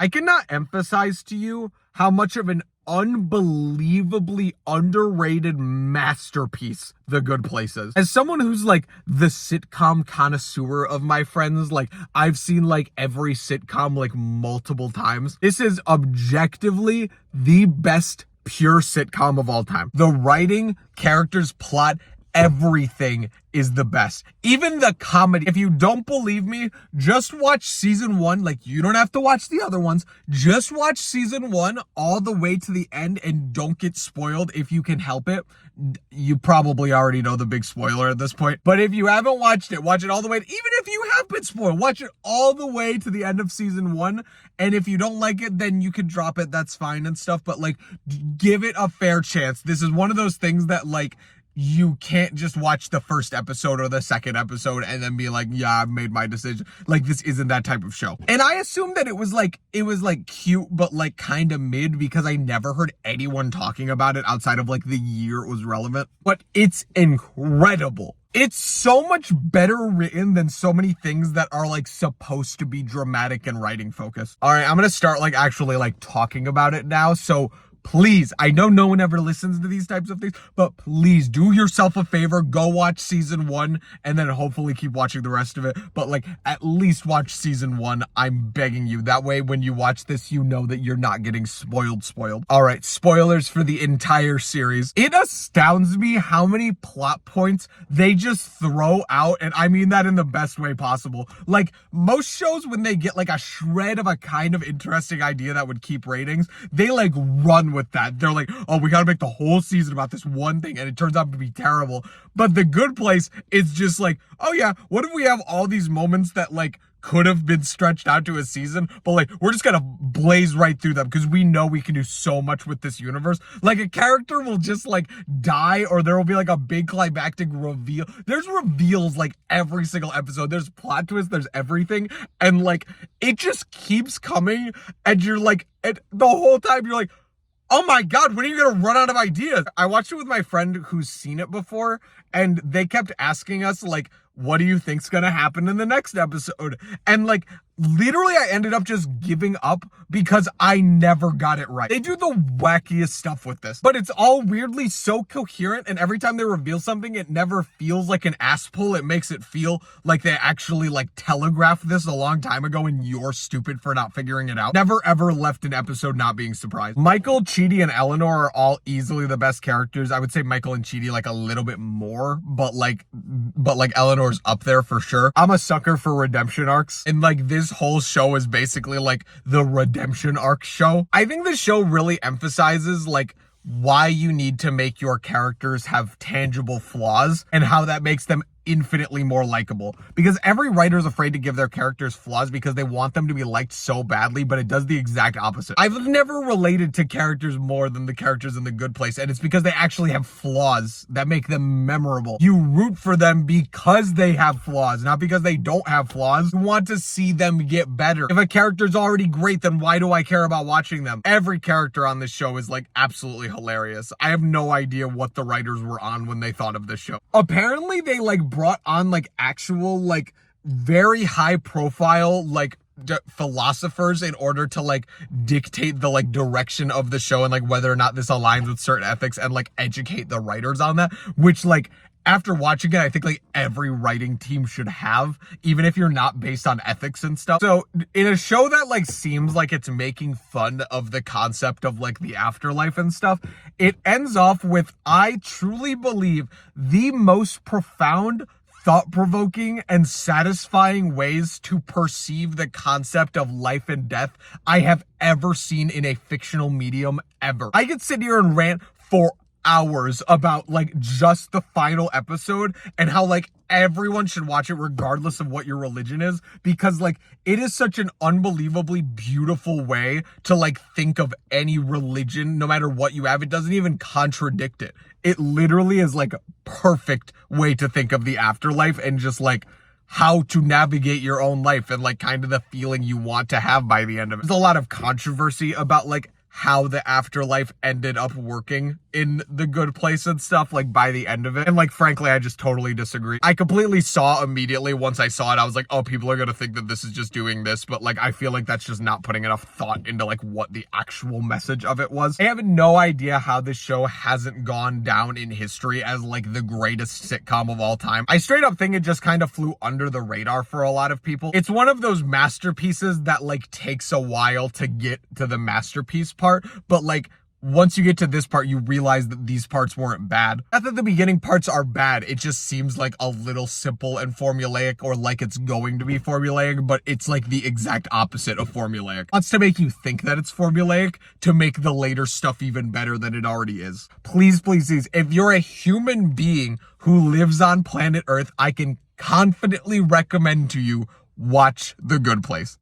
I cannot emphasize to you how much of an unbelievably underrated masterpiece The Good Place is. As someone who's like the sitcom connoisseur of my friends, like I've seen like every sitcom like multiple times. This is objectively the best pure sitcom of all time. The writing, characters, plot, everything is the best. Even the comedy. If you don't believe me, just watch season 1. Like, you don't have to watch the other ones. Just watch season 1 all the way to the end and don't get spoiled if you can help it. You probably already know the big spoiler at this point. But if you haven't watched it, watch it all the way. Even if you have been spoiled, watch it all the way to the end of season 1. And if you don't like it, then you can drop it. That's fine and stuff. But like, give it a fair chance. This is one of those things that like, you can't just watch the first episode or the second episode and then be like, yeah, I've made my decision. Like, this isn't that type of show. And I assumed that it was like cute, but like kind of mid, because I never heard anyone talking about it outside of like the year it was relevant. But it's incredible. It's so much better written than so many things that are like supposed to be dramatic and writing focused. All right, I'm going to start like actually like talking about it now. So please, I know no one ever listens to these types of things, but please do yourself a favor. Go watch season 1 and then hopefully keep watching the rest of it. But like, at least watch season 1. I'm begging you. That way, when you watch this, you know that you're not getting spoiled. All right, spoilers for the entire series. It astounds me how many plot points they just throw out. And I mean that in the best way possible. Like, most shows, when they get like a shred of a kind of interesting idea that would keep ratings, they like run with that. They're like, oh, we gotta make the whole season about this one thing, and it turns out to be terrible. But The Good Place is just like, oh yeah, what if we have all these moments that like could have been stretched out to a season, but like, we're just gonna blaze right through them because we know we can do so much with this universe. Like, a character will just like die, or there will be like a big climactic reveal. There's reveals like every single episode. There's plot twists, there's everything, and like, it just keeps coming, and you're like, and the whole time you're like, oh my God, when are you gonna run out of ideas? I watched it with my friend who's seen it before, and they kept asking us, like, what do you think's gonna happen in the next episode? And like, literally I ended up just giving up because I never got it right. They do the wackiest stuff with this, but it's all weirdly so coherent, and every time they reveal something, it never feels like an ass pull. It makes it feel like they actually like telegraphed this a long time ago and you're stupid for not figuring it out. Never ever left an episode not being surprised. Michael, Chidi, and Eleanor are all easily the best characters. I would say Michael and Chidi like a little bit more, but like Eleanor's up there for sure. I'm a sucker for redemption arcs, and like this whole show is basically like the redemption arc show. I think the show really emphasizes like why you need to make your characters have tangible flaws and how that makes them infinitely more likable, because every writer is afraid to give their characters flaws because they want them to be liked so badly, but it does the exact opposite. I've never related to characters more than the characters in The Good Place, and it's because they actually have flaws that make them memorable. You root for them because they have flaws, not because they don't have flaws. You want to see them get better. If a character's already great, then why do I care about watching them? Every character on this show is like absolutely hilarious. I have no idea what the writers were on when they thought of this show. Apparently they like brought on like actual like very high profile like philosophers in order to like dictate the like direction of the show and like whether or not this aligns with certain ethics, and like educate the writers on that, which like after watching it, I think like every writing team should have, even if you're not based on ethics and stuff. So in a show that like seems like it's making fun of the concept of like the afterlife and stuff, it ends off with, I truly believe, the most profound, thought-provoking, and satisfying ways to perceive the concept of life and death I have ever seen in a fictional medium ever. I could sit here and rant for hours about like just the final episode and how like everyone should watch it regardless of what your religion is, because like it is such an unbelievably beautiful way to like think of any religion, no matter what you have. It doesn't even contradict it. It literally is like a perfect way to think of the afterlife and just like how to navigate your own life and like kind of the feeling you want to have by the end of it. There's a lot of controversy about like how the afterlife ended up working in The Good Place and stuff, like by the end of it. And like, frankly, I just totally disagree. I completely saw immediately once I saw it, I was like, oh, people are gonna think that this is just doing this, but like, I feel like that's just not putting enough thought into like what the actual message of it was. I have no idea how this show hasn't gone down in history as like the greatest sitcom of all time. I straight up think it just kind of flew under the radar for a lot of people. It's one of those masterpieces that like takes a while to get to the masterpiece part, but like, once you get to this part, you realize that these parts weren't bad. Not that the beginning parts are bad, it just seems like a little simple and formulaic, or like it's going to be formulaic, but it's like the exact opposite of formulaic. It wants to make you think that it's formulaic to make the later stuff even better than it already is. Please, please, please, if you're a human being who lives on planet Earth, I can confidently recommend to you, watch The Good Place.